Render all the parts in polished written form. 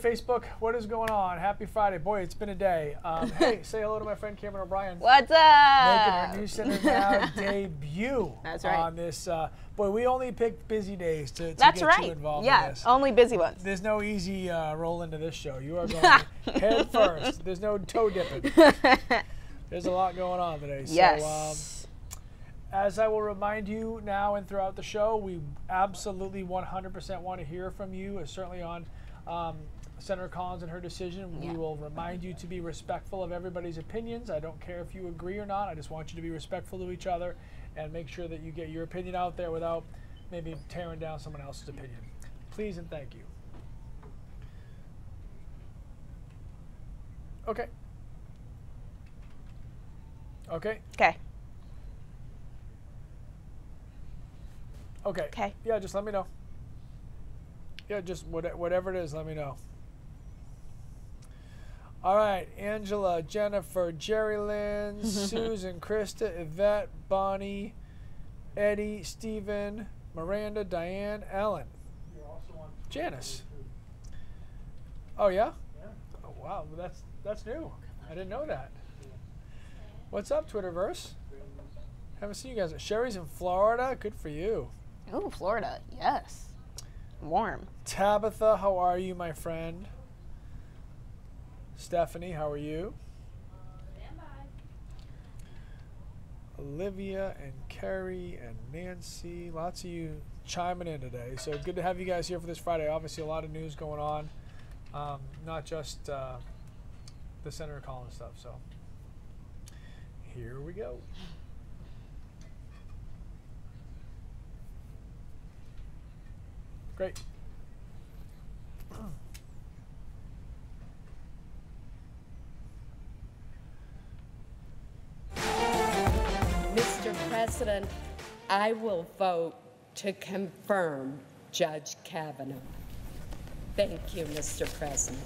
Facebook, what is going on? Happy Friday. Boy, it's been a day. Hey, say hello to my friend Cameron O'Brien. What's up? Making her News Center Now debut. That's right. On this. Boy, we only picked busy days to That's get right. you involved yeah, in this. Only busy ones. There's no easy roll into this show. You are going head first. There's no toe dipping. There's a lot going on today. Yes. So, as I will remind you now and throughout the show, we absolutely 100% want to hear from you, certainly on Senator Collins and her decision. Yeah. We will remind you to be respectful of everybody's opinions. I don't care if you agree or not. I just want you to be respectful to each other and make sure that you get your opinion out there without maybe tearing down someone else's opinion. Please and thank you. Okay. Okay. Okay. Okay. Okay. Yeah, just let me know. Yeah, just whatever it is, let me know. All right, Angela, Jennifer, Jerry Lynn, Susan, Krista, Yvette, Bonnie, Eddie, Stephen, Miranda, Diane, Ellen, Janice. Oh yeah? Yeah. Oh wow, that's new. I didn't know that. What's up, Twitterverse? Haven't seen you guys. Sherry's in Florida. Good for you. Ooh, Florida. Yes. Warm. Tabitha, how are you, my friend? Stephanie, how are you? Stand by. Olivia and Carrie and Nancy, lots of you chiming in today. So good to have you guys here for this Friday. Obviously a lot of news going on, not just the Senator Collins stuff. So here we go. Great. Mr. President, I will vote to confirm Judge Kavanaugh. Thank you, Mr. President.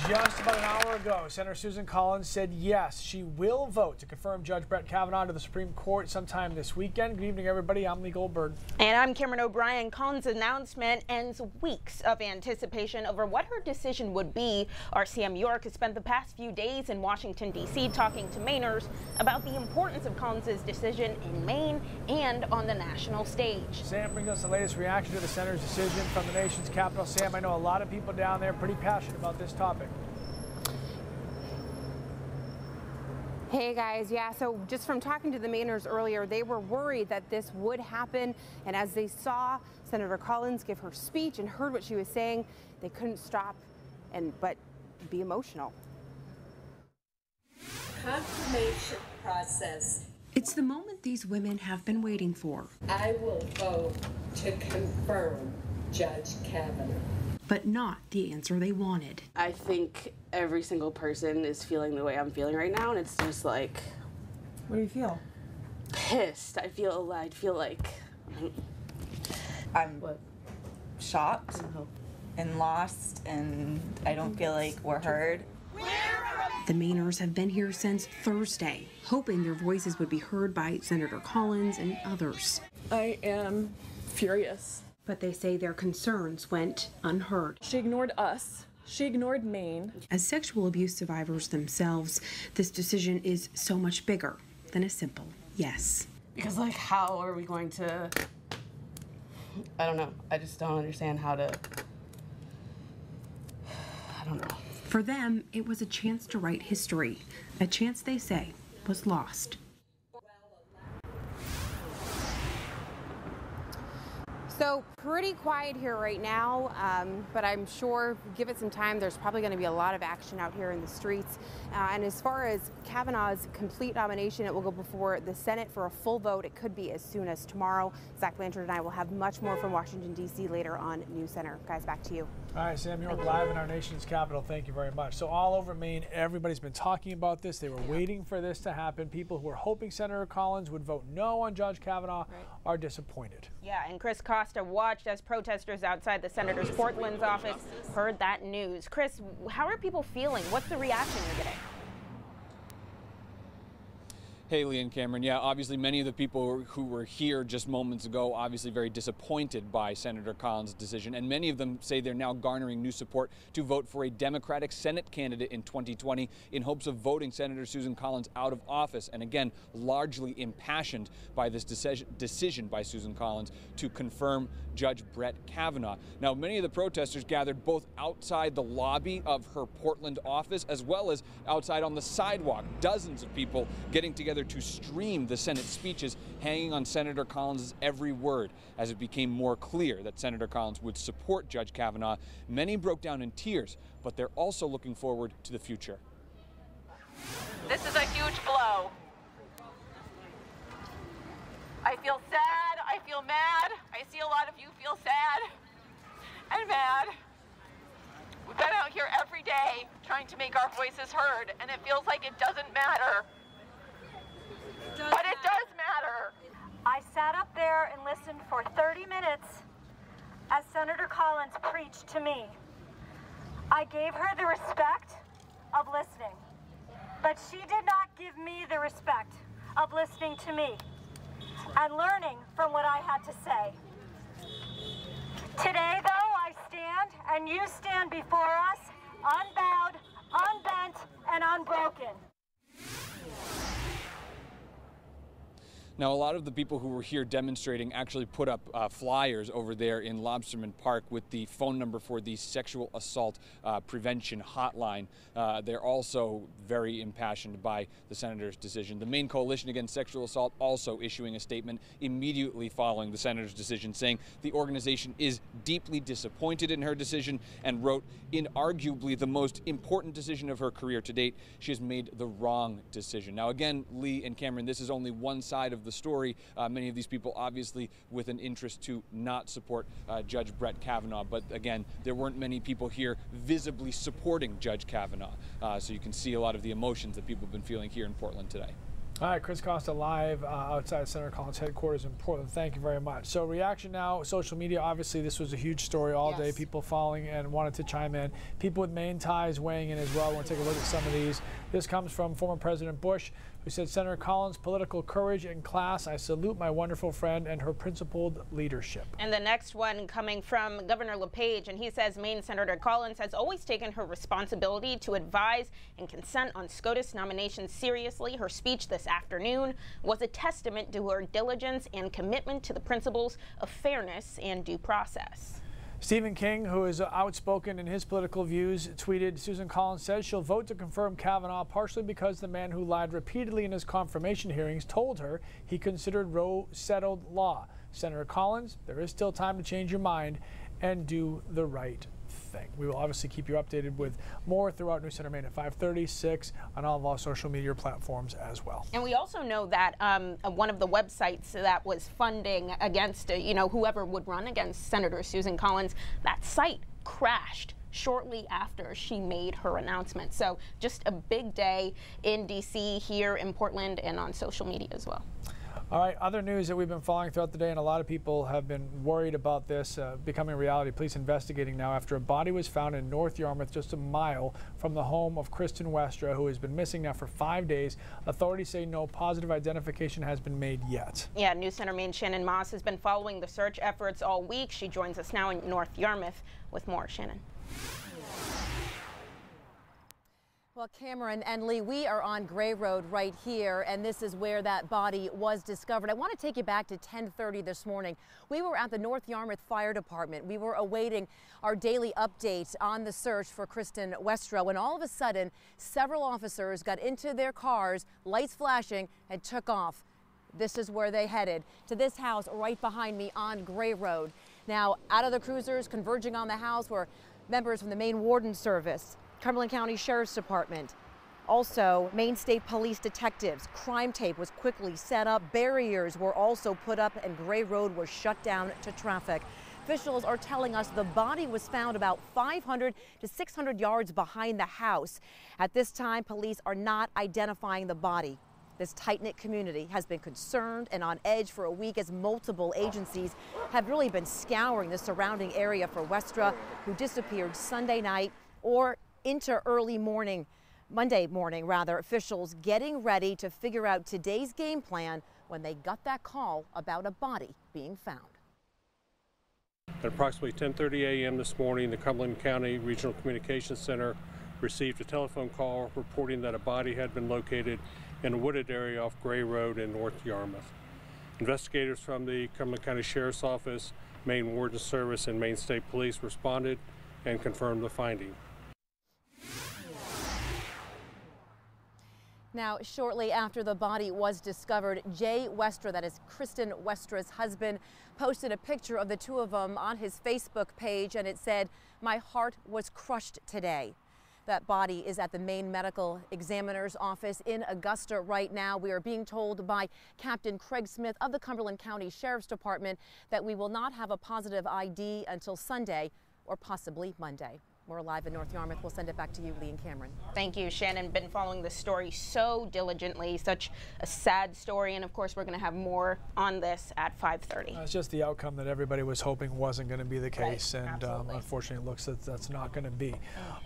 Just about an hour ago, Senator Susan Collins said yes, she will vote to confirm Judge Brett Kavanaugh to the Supreme Court sometime this weekend. Good evening, everybody. I'm Lee Goldberg. And I'm Cameron O'Brien. Collins' announcement ends weeks of anticipation over what her decision would be. RCM York has spent the past few days in Washington, D.C. talking to Mainers about the importance of Collins' decision in Maine and on the national stage. Sam brings us the latest reaction to the senator's decision from the nation's capital. Sam, I know a lot of people down there pretty passionate about this topic. Hey guys, yeah, so just from talking to the Mainers earlier, they were worried that this would happen, and as they saw Senator Collins give her speech and heard what she was saying, they couldn't stop but be emotional. Confirmation process. It's the moment these women have been waiting for. I will vote to confirm Judge Kavanaugh. But not the answer they wanted. I think every single person is feeling the way I'm feeling right now, and it's just like... What do you feel? Pissed. I feel like... I'm shocked and lost, and I don't feel like we're heard. The Mainers have been here since Thursday, hoping their voices would be heard by Senator Collins and others. I am furious. But they say their concerns went unheard. She ignored us. She ignored Maine. As sexual abuse survivors themselves, this decision is so much bigger than a simple yes. Because, like, how are we going to... I don't know. I just don't understand how to... I don't know. For them, it was a chance to write history, a chance they say was lost. So pretty quiet here right now, but I'm sure give it some time, there's probably going to be a lot of action out here in the streets. And as far as Kavanaugh's complete nomination, it will go before the Senate for a full vote. It could be as soon as tomorrow. Zach Blanchard and I will have much more from Washington, D.C. later on News Center. Guys, back to you. All right, Sam York, live in our nation's capital. Thank you very much. So all over Maine, everybody's been talking about this. They were waiting for this to happen. People who were hoping Senator Collins would vote no on Judge Kavanaugh are disappointed. Yeah, and Chris Costa watched as protesters outside the senator's Portland's office heard that news. Chris, how are people feeling? What's the reaction you're getting? Hey, Lee and Cameron. Yeah, obviously many of the people who were here just moments ago obviously very disappointed by Senator Collins' decision, and many of them say they're now garnering new support to vote for a Democratic Senate candidate in 2020 in hopes of voting Senator Susan Collins out of office, and again, largely impassioned by this decision by Susan Collins to confirm Judge Brett Kavanaugh. Now, many of the protesters gathered both outside the lobby of her Portland office as well as outside on the sidewalk. Dozens of people getting together to stream the Senate speeches, hanging on Senator Collins' every word. As it became more clear that Senator Collins would support Judge Kavanaugh, many broke down in tears, but they're also looking forward to the future. This is a huge blow. I feel sad, I feel mad. I see a lot of you feel sad and mad. We've been out here every day trying to make our voices heard, and it feels like it doesn't matter. But it does matter. I sat up there and listened for 30 minutes as Senator Collins preached to me. I gave her the respect of listening, but she did not give me the respect of listening to me and learning from what I had to say. Today, though, I stand and you stand before us, unbowed, unbent, and unbroken. Now, a lot of the people who were here demonstrating actually put up flyers over there in Lobsterman Park with the phone number for the sexual assault prevention hotline. They're also very impassioned by the senator's decision. The Maine Coalition Against Sexual Assault also issuing a statement immediately following the senator's decision, saying the organization is deeply disappointed in her decision and wrote, in arguably the most important decision of her career to date, she has made the wrong decision. Now, again, Lee and Cameron, this is only one side of the story. Many of these people obviously with an interest to not support Judge Brett Kavanaugh, but again, there weren't many people here visibly supporting Judge Kavanaugh, so you can see a lot of the emotions that people have been feeling here in Portland today. All right, Chris Costa live outside Senator Collins' headquarters in Portland. Thank you very much. So reaction now, social media, obviously this was a huge story all day, people following and wanted to chime in. People with Maine ties weighing in as well. We'll take a look at some of these. This comes from former President Bush, who said, Senator Collins' political courage and class. I salute my wonderful friend and her principled leadership. And the next one coming from Governor LePage, and he says Maine Senator Collins has always taken her responsibility to advise and consent on SCOTUS nominations seriously. Her speech this afternoon was a testament to her diligence and commitment to the principles of fairness and due process. Stephen King, who is outspoken in his political views, tweeted, Susan Collins says she'll vote to confirm Kavanaugh partially because the man who lied repeatedly in his confirmation hearings told her he considered Roe settled law. Senator Collins, there is still time to change your mind and do the right thing. We will obviously keep you updated with more throughout News Center Maine at 5:30, 6 on all of our social media platforms as well. And we also know that one of the websites that was funding against, whoever would run against Senator Susan Collins, that site crashed shortly after she made her announcement. So just a big day in D.C., here in Portland, and on social media as well. All right, other news that we've been following throughout the day, and a lot of people have been worried about this becoming reality. Police investigating now after a body was found in North Yarmouth, just a mile from the home of Kristin Westra, who has been missing now for 5 days. Authorities say no positive identification has been made yet. Yeah, News Center Maine Shannon Moss has been following the search efforts all week. She joins us now in North Yarmouth with more. Shannon. Well, Cameron and Lee, we are on Gray Road right here, and this is where that body was discovered. I want to take you back to 10:30 this morning. We were at the North Yarmouth Fire Department. We were awaiting our daily update on the search for Kristin Westra when all of a sudden several officers got into their cars, lights flashing, and took off. This is where they headed, to this house right behind me on Gray Road. Now, out of the cruisers, converging on the house were members from the Maine Warden Service, Cumberland County Sheriff's Department, also Maine State Police detectives. Crime tape was quickly set up. Barriers were also put up and Gray Road was shut down to traffic. Officials are telling us the body was found about 500 to 600 yards behind the house. At this time, police are not identifying the body. This tight-knit community has been concerned and on edge for a week as multiple agencies have really been scouring the surrounding area for Westra, who disappeared Sunday night or into early morning, Monday morning rather. Officials getting ready to figure out today's game plan when they got that call about a body being found. At approximately 10:30 a.m. this morning, the Cumberland County Regional Communications Center received a telephone call reporting that a body had been located in a wooded area off Gray Road in North Yarmouth. Investigators from the Cumberland County Sheriff's Office, Maine Warden Service, and Maine State Police responded and confirmed the finding. Now, shortly after the body was discovered, Jay Westra, that is Kristin Westra's husband, posted a picture of the two of them on his Facebook page, and it said, "My heart was crushed today." That body is at the Maine Medical Examiner's office in Augusta right now. We are being told by Captain Craig Smith of the Cumberland County Sheriff's Department that we will not have a positive ID until Sunday or possibly Monday. We're live in North Yarmouth. We'll send it back to you, Lee and Cameron. Thank you, Shannon. Been following this story so diligently. Such a sad story. And of course, we're going to have more on this at 5:30. It's just the outcome that everybody was hoping wasn't going to be the case. Right. And unfortunately, it looks that that's not going to be.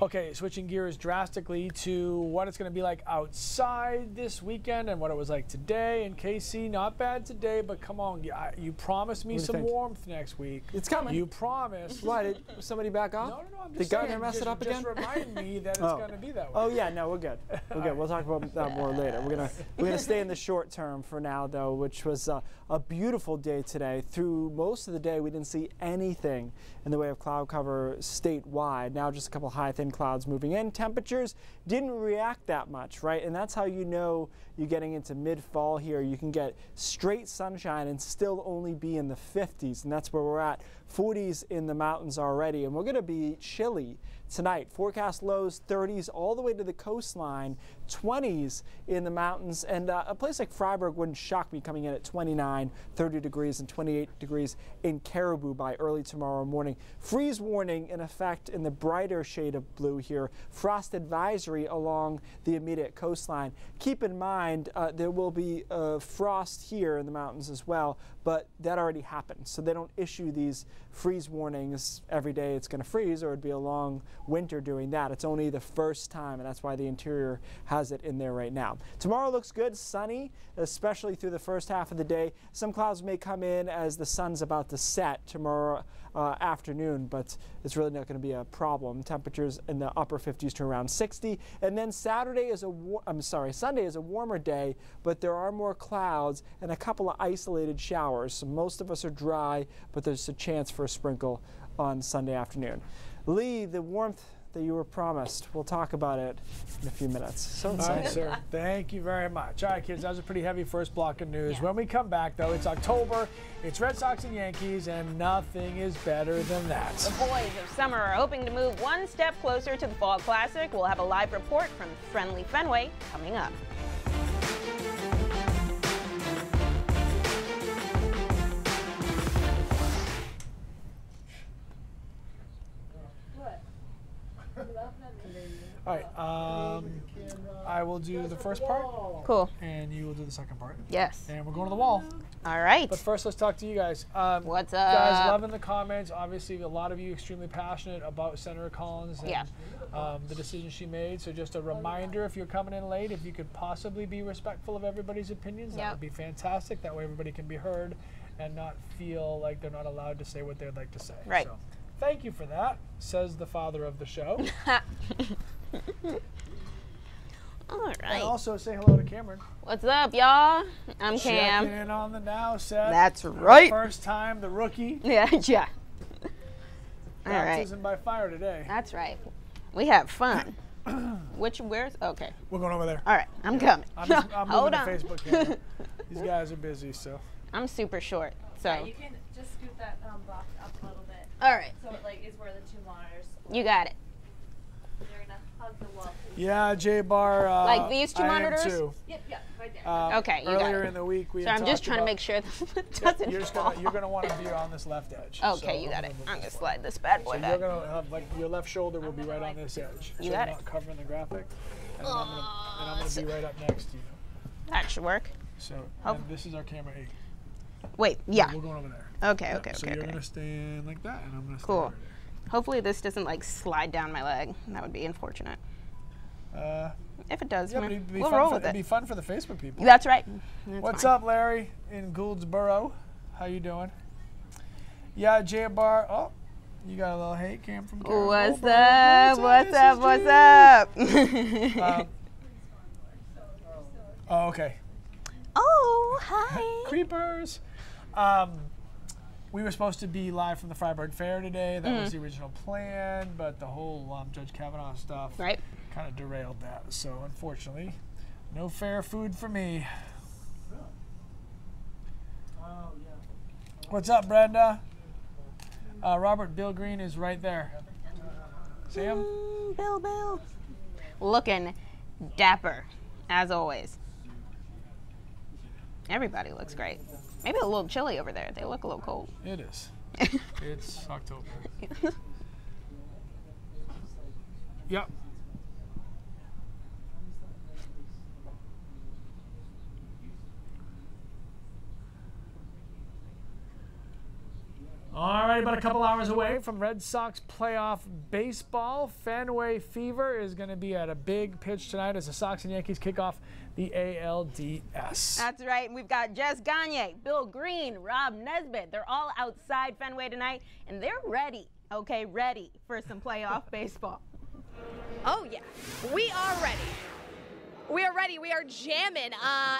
Okay, switching gears drastically to what it's going to be like outside this weekend and what it was like today in KC. Not bad today, but come on. You promised me some warmth next week. It's coming. You promised. Why? Did somebody back off? No, I'm Did just Gardner saying, mess it up again? Just remind me that it's going to be that way. Oh yeah, no, we're good. We're good. We'll talk about that more later. We're gonna stay in the short term for now, though, which was a beautiful day today. Through most of the day, we didn't see anything in the way of cloud cover statewide. Now just a couple high, thin clouds moving in. Temperatures didn't react that much, right? And that's how you know you're getting into mid-fall here. You can get straight sunshine and still only be in the 50s, and that's where we're at. 40s in the mountains already, and we're going to be chilly tonight. Forecast lows 30s all the way to the coastline, 20s in the mountains, and a place like Freiburg wouldn't shock me coming in at 29, 30 degrees and 28 degrees in Caribou by early tomorrow morning. Freeze warning in effect in the brighter shade of blue here. Frost advisory along the immediate coastline. Keep in mind there will be frost here in the mountains as well, but that already happened, so they don't issue these freeze warnings every day it's going to freeze, or it'd be a long winter doing that. It's only the first time, and that's why the interior has it in there right now. Tomorrow looks good, sunny, especially through the first half of the day. Some clouds may come in as the sun's about to set tomorrow afternoon, but it's really not going to be a problem. Temperatures in the upper 50s to around 60, and then Sunday is a warmer day, but there are more clouds and a couple of isolated showers. So most of us are dry, but there's a chance for a sprinkle on Sunday afternoon. Lee, the warmth that you were promised, we'll talk about it in a few minutes. So All right, sir. Thank you very much. All right, kids, that was a pretty heavy first block of news. When we come back, though, it's October, it's Red Sox and Yankees, and nothing is better than that. The boys of summer are hoping to move one step closer to the Fall Classic. We'll have a live report from friendly Fenway coming up. All right, I will do the first part. Cool. And you will do the second part. Yes. And we're going to the wall. All right. But first, let's talk to you guys. What's up? Guys, loving the comments. Obviously, a lot of you extremely passionate about Senator Collins and the decision she made. So just a reminder, if you're coming in late, if you could possibly be respectful of everybody's opinions, that would be fantastic. That way everybody can be heard and not feel like they're not allowed to say what they'd like to say. Right. So, thank you for that, says the father of the show. All right. And also say hello to Cameron. What's up, y'all? I'm Cam. Checking in on the now set. That's right. First time, the rookie. Yeah. All right. Baptism by fire today. That's right. We have fun. Where's? Okay. We're going over there. All right. I'm coming. I'm Hold moving on. to Facebook camera. These guys are busy, so. I'm super short, so. Yeah, you can just scoot that box up a little All right. So it like is where the two monitors. You got it. You're gonna hug the wall. Yeah, J-Bar. Like these two monitors? Yep, right there. Okay, you got earlier it. in the week, we So had I'm just talked trying to about- make sure that it doesn't You're gonna want to be on this left edge. Okay, So you got I'm it. gonna I'm gonna slide this bad boy So back. you're gonna have like your left shoulder will be right on this edge. You so got you're it. not covering the graphic. And I'm gonna be right up next to you. That should work. So Oh. and this is our camera 8. Wait, yeah. We're going over there. Okay, Yeah, okay, so okay. you're gonna stand like that, and I'm gonna stand Cool. right Hopefully this doesn't like slide down my leg. That would be unfortunate. If it does, Yeah, man, but it'd be we'll fun roll for, with it'd it. be fun for the Facebook people. That's right. That's What's fine. up, Larry in Gouldsboro? How you doing? Yeah, J-Bar. Oh, you got a little hate cam from Karen What's Goldberg. up? What's up? What's up? Oh, okay. Oh, hi. Creepers. We were supposed to be live from the Freiburg Fair today. That was the original plan, but the whole Judge Kavanaugh stuff kind of derailed that. So unfortunately, no fair food for me. What's up, Brenda? Robert Bill Green is right there. See him? Bill. Looking dapper, as always. Everybody looks great. Maybe a little chilly over there. They look a little cold. It is. It's October. Yep. All right, about a couple hours away from Red Sox playoff baseball. Fenway Fever is going to be at a big pitch tonight as the Sox and Yankees kick off the ALDS. That's right. We've got Jess Gagne, Bill Green, Rob Nesbitt. They're all outside Fenway tonight, and they're ready, okay, ready for some playoff baseball. Oh, yeah. We are ready. We are ready. We are jamming,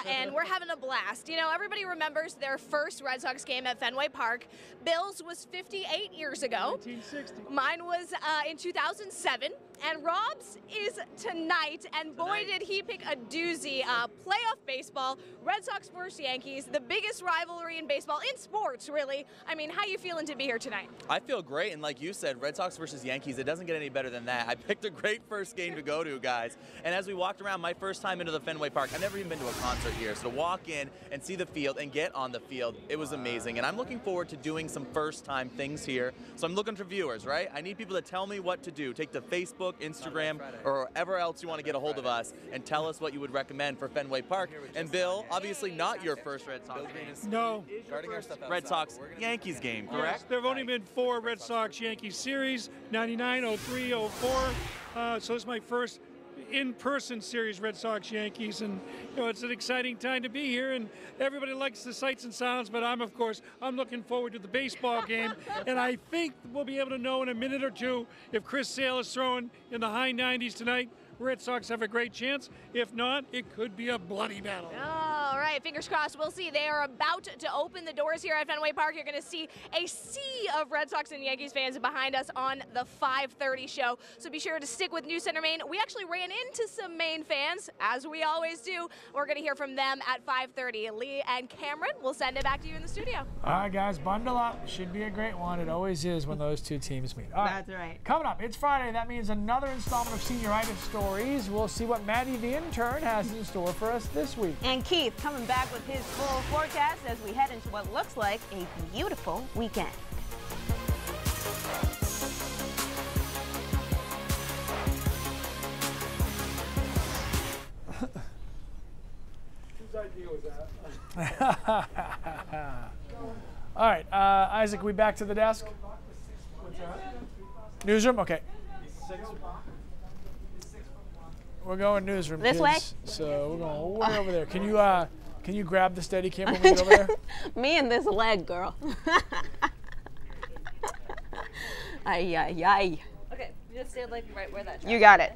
and we're having a blast. You know, everybody remembers their first Red Sox game at Fenway Park. Bill's was 58 years ago. 1960. Mine was in 2007. And Rob's is tonight, and boy, did he pick a doozy. Playoff baseball, Red Sox versus Yankees, the biggest rivalry in baseball, in sports, really. I mean, how you feeling to be here tonight? I feel great, and like you said, Red Sox versus Yankees, it doesn't get any better than that. I picked a great first game to go to, guys. And as we walked around, my first time into the Fenway Park, I've never even been to a concert here. So to walk in and see the field and get on the field, it was amazing. And I'm looking forward to doing some first-time things here. So I'm looking for viewers, right? I need people to tell me what to do. Take to Facebook, Instagram, or wherever else you want to get a hold of us and tell us what you would recommend for Fenway Park. And Bill, obviously not your first Red Sox game. No. Red Sox Yankees game, correct? Yes, there have only been 4 Red Sox Yankees series, 99, 03, 04. So it's my first in-person series Red Sox Yankees, and you know, it's an exciting time to be here, and everybody likes the sights and sounds, but I'm looking forward to the baseball game, and I think we'll be able to know in a minute or two if Chris Sale is throwing in the high 90s tonight. Red Sox have a great chance. If not, it could be a bloody battle. All right, fingers crossed. We'll see. They are about to open the doors here at Fenway Park. You're going to see a sea of Red Sox and Yankees fans behind us on the 5:30 show. So be sure to stick with News Center Maine. We actually ran into some Maine fans, as we always do. We're going to hear from them at 5:30. Lee and Cameron, we'll send it back to you in the studio. All right, guys, bundle up. Should be a great one. It always is when those two teams meet. All That's right. Coming up, it's Friday. That means another installment of Senioritis Stories. We'll see what Maddie the intern has in store for us this week. And Keith coming back with his full forecast as we head into what looks like a beautiful weekend. Whose idea was that? All right, Isaac, we back to the desk? Newsroom? Okay. We're going newsroom, This kids. way? So we're going way over there. Can you grab the Steadicam when we get over there? Me and this leg, girl. Ay, ay, ay. Okay, just stand like right where that. You got it.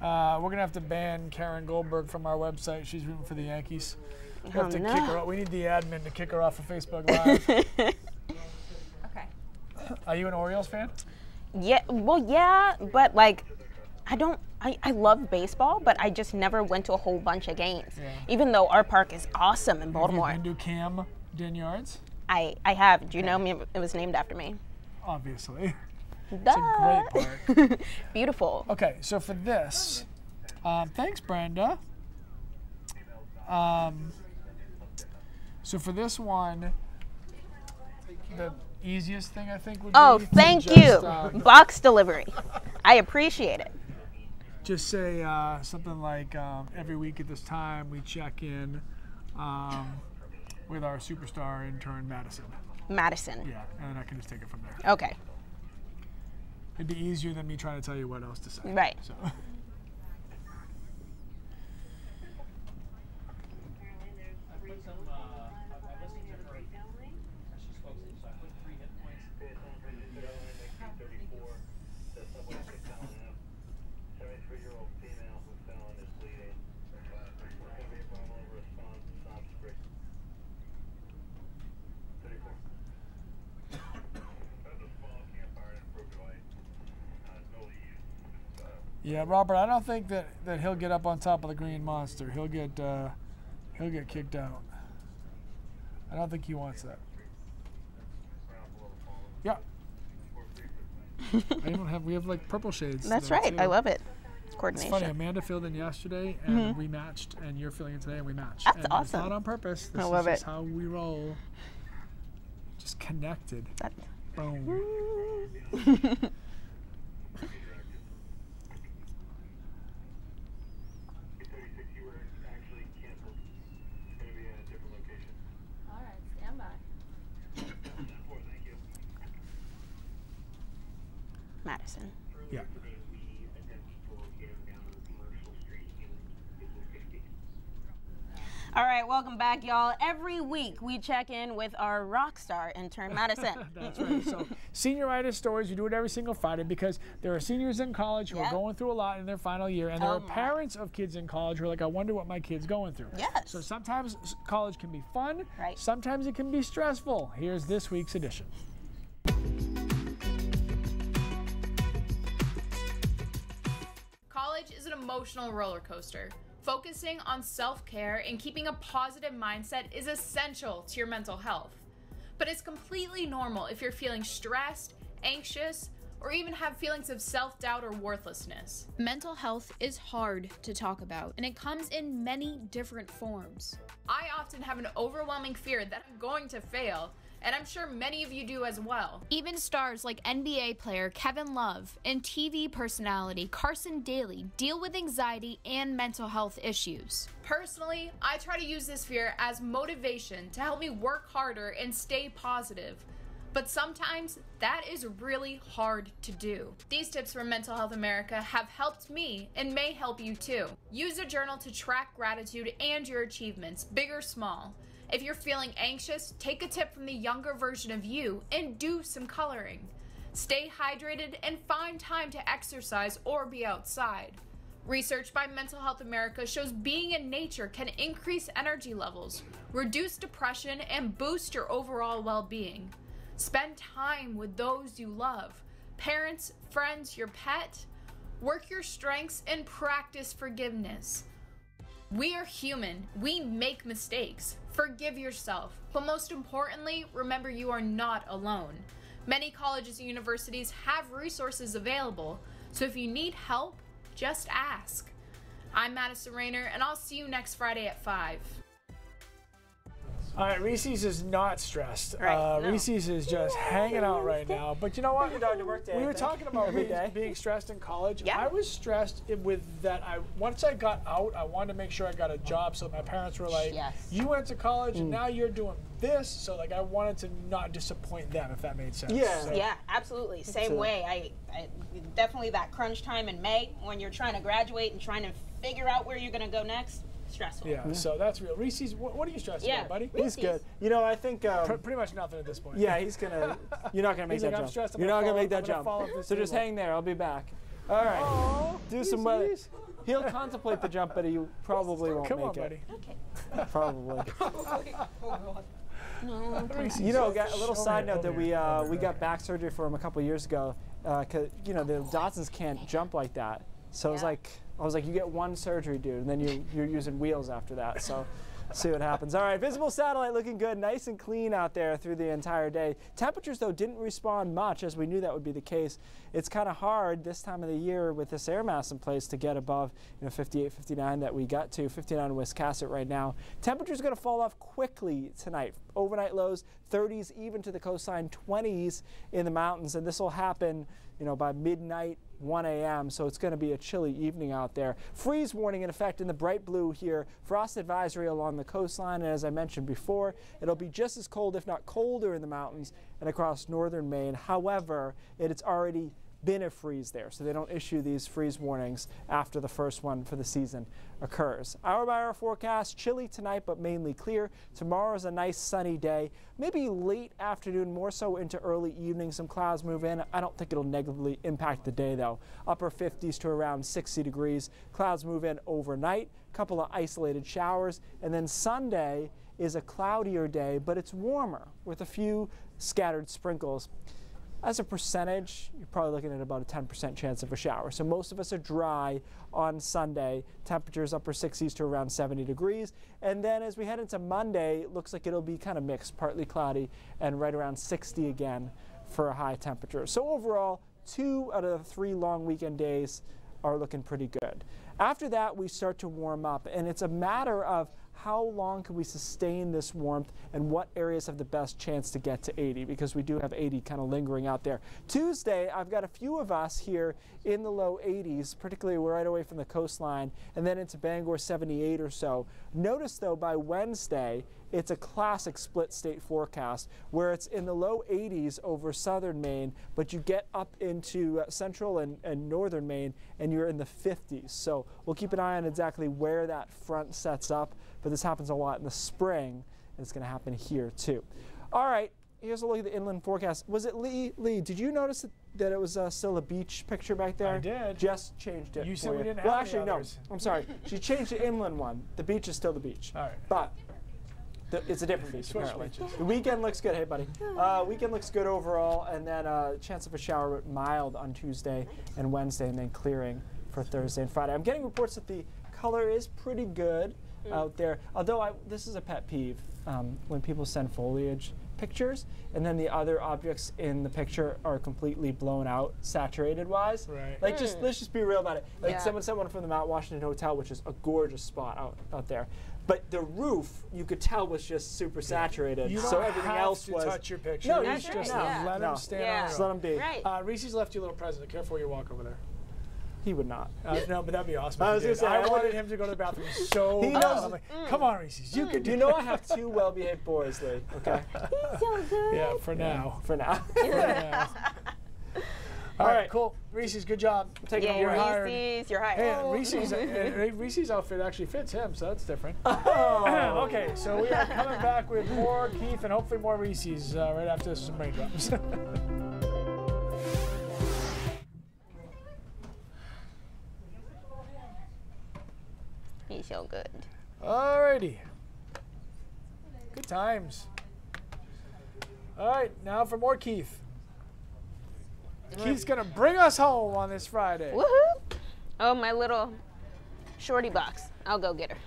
We're going to have to ban Karen Goldberg from our website. She's rooting for the Yankees. We have to no. kick her off. We need the admin to kick her off of Facebook Live. Okay. Are you an Orioles fan? Yeah, well, yeah, but like, I love baseball, but I just never went to a whole bunch of games. Yeah. Even though our park is awesome in Baltimore. Have you been to Camden Yards? I have. Do you know me? It was named after me. Obviously. Duh. It's a great park. Beautiful. Okay, so for this, thanks, Brenda. So for this one, the easiest thing I think would be Oh, thank you. Box delivery. I appreciate it. Just say something like, every week at this time we check in with our superstar intern, Madison. Madison. Yeah, and then I can just take it from there. Okay. It'd be easier than me trying to tell you what else to say. Right. So. Yeah, Robert, I don't think that he'll get up on top of the green monster. He'll get kicked out. I don't think he wants that. Yeah. We have like purple shades. That's right. Too. I love it. Coordination. It's funny. Amanda filled in yesterday, and we matched, and you're filling in today, and we matched. That's and awesome. It's not on purpose. This I love is just it. how we roll. Just connected. Boom. Madison. Yeah. All right, welcome back, y'all. Every week we check in with our rock star intern, Madison. That's right. So, senioritis stories, we do it every single Friday because there are seniors in college who are going through a lot in their final year, and there are parents of kids in college who are like, I wonder what my kid's going through. Yes. So sometimes college can be fun. Right. Sometimes it can be stressful. Here's this week's edition. College is an emotional roller coaster. Focusing on self-care and keeping a positive mindset is essential to your mental health. But it's completely normal if you're feeling stressed, anxious, or even have feelings of self-doubt or worthlessness. Mental health is hard to talk about, and it comes in many different forms. I often have an overwhelming fear that I'm going to fail, and I'm sure many of you do as well. Even stars like NBA player Kevin Love and TV personality Carson Daly deal with anxiety and mental health issues. Personally, I try to use this fear as motivation to help me work harder and stay positive. But sometimes that is really hard to do. These tips from Mental Health America have helped me and may help you too. Use a journal to track gratitude and your achievements, big or small. If you're feeling anxious, take a tip from the younger version of you and do some coloring. Stay hydrated and find time to exercise or be outside. Research by Mental Health America shows being in nature can increase energy levels, reduce depression, and boost your overall well-being. Spend time with those you love, parents, friends, your pet. Work your strengths and practice forgiveness. We are human. We make mistakes. Forgive yourself. But most importantly, remember you are not alone. Many colleges and universities have resources available, so if you need help, just ask. I'm Madison Rayner, and I'll see you next Friday at 5. All right, Reese's is not stressed. Right, no. Reese's is just hanging out right now. But you know what? Your dog to work day, We were talking about being stressed in college. Yeah. I was stressed with that. Once I got out, I wanted to make sure I got a job. So my parents were like, "You went to college, and now you're doing this." So like, I wanted to not disappoint them, if that made sense. Yeah. So, Yeah, absolutely. Same way. I definitely that crunch time in May when you're trying to graduate and trying to figure out where you're going to go next. Stressful. Yeah, so that's real. Reese's, what are you stressed about, buddy? He's good. You know, I think pretty much nothing at this point. Yeah, he's gonna. You're not gonna make that jump. You're not gonna make that jump. So just hang there. I'll be back. All right. Do some weather. He'll contemplate the jump, but he probably won't Come make on, it. Okay. Probably. No. You know, a little side note that we got back surgery for him a couple years ago, because you know the Dotsons can't jump like that. So I was like, you get one surgery, dude, and then you're using wheels after that. So See what happens. All right, visible satellite looking good, nice and clean out there through the entire day. Temperatures, though, didn't respond much, as we knew that would be the case. It's kind of hard this time of the year with this air mass in place to get above 58, 59 that we got to, 59 in Wiscasset right now. Temperatures going to fall off quickly tonight. Overnight lows, 30s even to the coastline, 20s in the mountains, and this will happen by midnight, 1 a.m., so it's going to be a chilly evening out there. Freeze warning in effect in the bright blue here. Frost advisory along the coastline, and as I mentioned before, it'll be just as cold, if not colder, in the mountains and across northern Maine. However, it's already been a freeze there, so they don't issue these freeze warnings after the first one for the season occurs. Hour by hour forecast, chilly tonight but mainly clear. Tomorrow's a nice sunny day, maybe late afternoon, more so into early evening. Some clouds move in. I don't think it'll negatively impact the day though. Upper 50s to around 60 degrees. Clouds move in overnight, couple of isolated showers, and then Sunday is a cloudier day, but it's warmer with a few scattered sprinkles. As a percentage, you're probably looking at about a 10% chance of a shower. So most of us are dry on Sunday. Temperatures upper 60s to around 70 degrees. And then as we head into Monday, it looks like it'll be kind of mixed, partly cloudy and right around 60 again for a high temperature. So overall, 2 out of the 3 long weekend days are looking pretty good. After that, we start to warm up, and it's a matter of how long can we sustain this warmth and what areas have the best chance to get to 80, because we do have 80 kind of lingering out there. Tuesday, I've got a few of us here in the low 80s, particularly right away from the coastline, and then into Bangor 78 or so. Notice though, by Wednesday, it's a classic split state forecast where it's in the low 80s over southern Maine, but you get up into central and northern Maine and you're in the 50s. So we'll keep an eye on exactly where that front sets up, but this happens a lot in the spring, and it's going to happen here too. All right, here's a look at the inland forecast. Was it Lee? Lee, did you notice that it was still a beach picture back there? I did. Jess changed it. You for said we didn't have Well, any actually, no. others. I'm sorry. She changed the inland one. The beach is still the beach. All right. But it's a different beach, apparently. The weekend looks good. Hey, buddy. Weekend looks good overall, and then chance of a shower, but mild on Tuesday and Wednesday, and then clearing for Thursday and Friday. I'm getting reports that the color is pretty good out there, although this is a pet peeve when people send foliage pictures and then the other objects in the picture are completely blown out saturated wise. Right. Like let's just be real about it. Like someone sent one from the Mount Washington Hotel, which is a gorgeous spot out there. But the roof, you could tell, was just super saturated. You so don't everything have else to was. touch your picture. No, Just let them stand on their Just let them be. Right. Reese's left you a little present. Careful where you walk over there. He would not. No, but that'd be awesome. I was going to say, I wanted him to go to the bathroom so he bad. knows. I'm like, come on, Reese's, you can do You know I have 2 well-behaved boys, Lee. Okay. He's so good. Yeah, for now. For now. For now. All right, cool. Reese's, good job. Taking Yay, over. Reese's, you're hired. Hey, Reese's outfit actually fits him, so that's different. Oh. Okay, so we are coming back with more Keith and hopefully more Reese's right after this, some raindrops. He's so good. Alrighty. Good times. All right, now for more Keith. Keith's gonna bring us home on this Friday. Woohoo! Oh, my little shorty box. I'll go get her.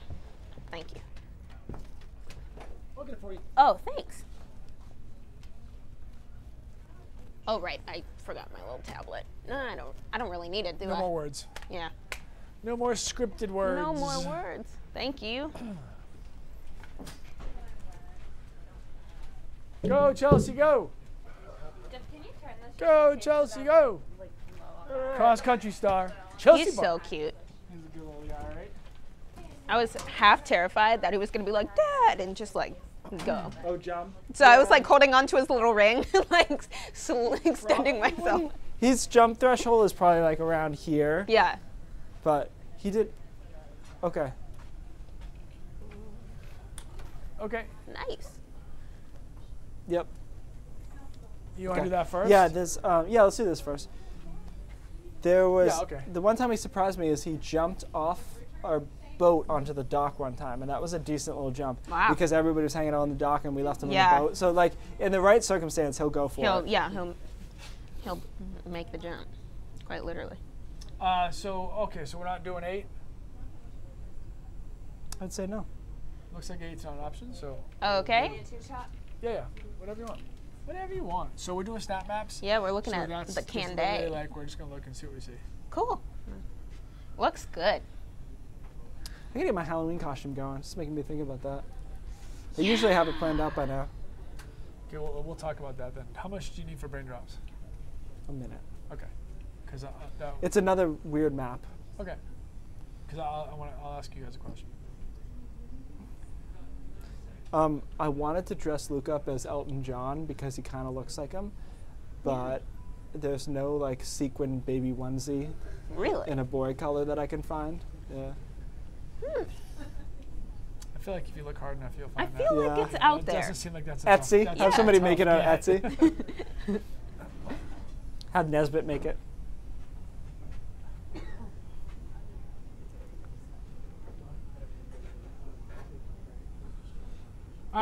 Thank you. I'll get it for you. Oh, thanks. Oh, right. I forgot my little tablet. No, I don't really need it, do I? No more words. Yeah. No more scripted words. No more words. Thank you. Go, Chelsea, go. Go, Chelsea, go. Cross country star. Chelsea He's Bar. so cute. He's a good little guy, right? I was half terrified that he was going to be like, Dad, and just like go. Oh, jump. So I was like holding onto his little ring, like extending myself. His jump threshold is probably like around here. Yeah. But he did. Okay. Okay. Nice. Yep. You want to do that first? Yeah, yeah, let's do this first. There was okay. The one time he surprised me is he jumped off our boat onto the dock one time, and that was a decent little jump. Wow. Because everybody was hanging out on the dock and we left him Yeah. on the boat. So like in the right circumstance, he'll go for it. Yeah, he'll make the jump, quite literally. So we're not doing 8. I'd say no. Looks like 8's not an option, so. Okay. Yeah, whatever you want. Whatever you want. So we're doing snap maps? Yeah, we're looking so at that's the just what we Canday. really like. We're just going to look and see what we see. Cool. Looks good. I gotta get my Halloween costume going. It's making me think about that. I usually have it planned out by now. Okay, we'll talk about that then. How much do you need for brain drops? A minute. Okay. Because it's another weird map. Okay. Because I'll ask you guys a question. I wanted to dress Luke up as Elton John because he kind of looks like him, but there's no like sequin baby onesie in a boy color that I can find. Yeah. I feel like if you look hard enough, you'll find I feel like it's out there. It doesn't seem like that's a Etsy. tough, Have somebody make it on get. Etsy. Have Nesbitt make it.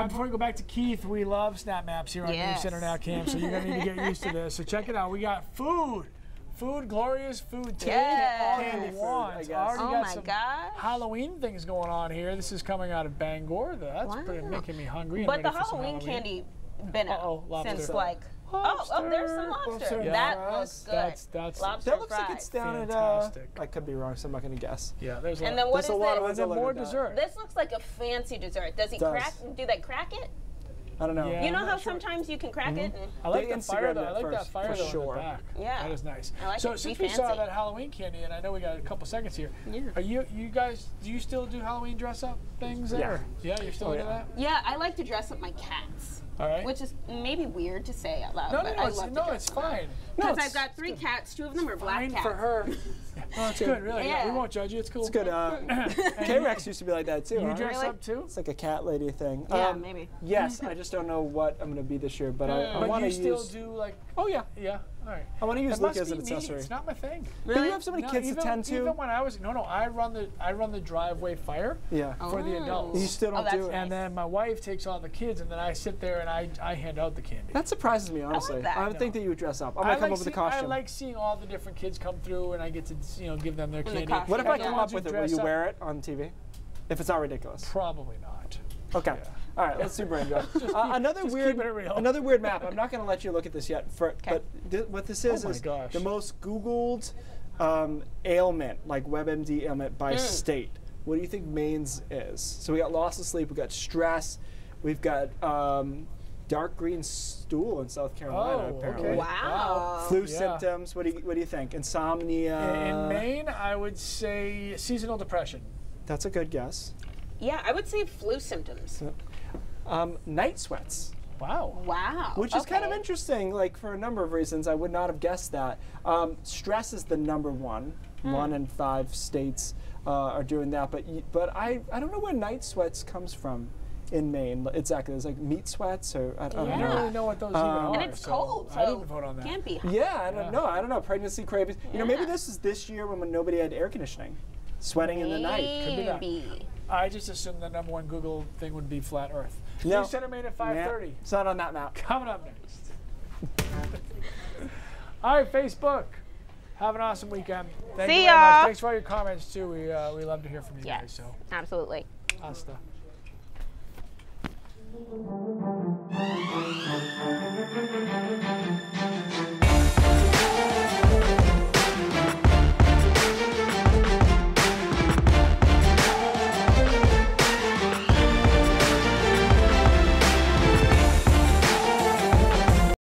Before we go back to Keith, we love snap maps here on Maine Center Now Cam, so you're going to need to get used to this. So check it out. We got food. Food, glorious food. Take all you want. Already got some Halloween things going on here. This is coming out of Bangor. That's pretty making me hungry. But the Halloween candy been out since like, oh, there's some lobster. Yeah. That looks good. That's lobster that looks fried. like it's down at, I could be wrong, so I'm not going to guess. Yeah, there's and then what is a lot of this? ones that look more like that. dessert. This looks like a fancy dessert. Does he crack? Do they crack it? I don't know. You know how sometimes you can crack it? And I like the fire though. I like that fire though in the back. Yeah. That is nice. I like so it. since Be we saw fancy. that Halloween candy, and I know we got a couple seconds here. Yeah. Are you guys? Do you still do Halloween dress up things? There? Yeah. You're still into that? Yeah, I like to dress up my cats. All right. Which is maybe weird to say out loud. No, but no, I it's, love to no, dress it's them up. fine. Because I've got 3 cats. 2 of them are black cats. for her. No, it's good, really. Yeah. We won't judge you. It's cool. It's good. K-Rex used to be like that too. You huh? dress up too? It's like a cat lady thing. Yeah, maybe. Yes, I just don't know what I'm going to be this year, but I But want to you still use. do like. Oh yeah. Yeah. All right. I want to use It Luke must as an be me. accessory. It's not my thing. But you have so many kids to tend to. Even when I was no, I run the driveway fire. Yeah. For the adults. You still don't do it. And then my wife takes all the kids, and then I sit there and I hand out the candy. That surprises me, honestly. that. I would think that you would dress up. I'm gonna come up with a costume. I like seeing all the different kids come through, and I get to give them their candy. What if I come up you with it? Will dress you up- wear it on TV? If it's not ridiculous. Probably not. Okay. All right, let's do brain drop. Another weird map. I'm not going to let you look at this yet. But what this is the most Googled ailment, like WebMD ailment by state. What do you think Maine's is? So we got loss of sleep, we got stress, we've got dark green stool in South Carolina. Apparently. Okay. Wow. Flu symptoms. What do you think? Insomnia. In Maine, I would say seasonal depression. That's a good guess. Yeah, I would say flu symptoms. Night sweats. Wow. Wow. Which is kind of interesting, like for a number of reasons. I would not have guessed that. Stress is the number one. 1 in 5 states are doing that. But I don't know where night sweats comes from in Maine. Exactly. It's like meat sweats or I don't know. I don't really know what those even are. And it's cold, so I didn't vote on that. Can't be. Yeah, I don't know. I don't know. Pregnancy cravings. You know, maybe this is this year when nobody had air conditioning. Sweating in the night. Could be that. I just assumed the number one Google thing would be flat Earth. No. News Center Maine at 5:30. It's not on that map. Coming up next. All right, Facebook. Have an awesome weekend. Thank you very much. Thanks for all your comments too. We love to hear from you guys. So absolutely. Hasta. Thank you.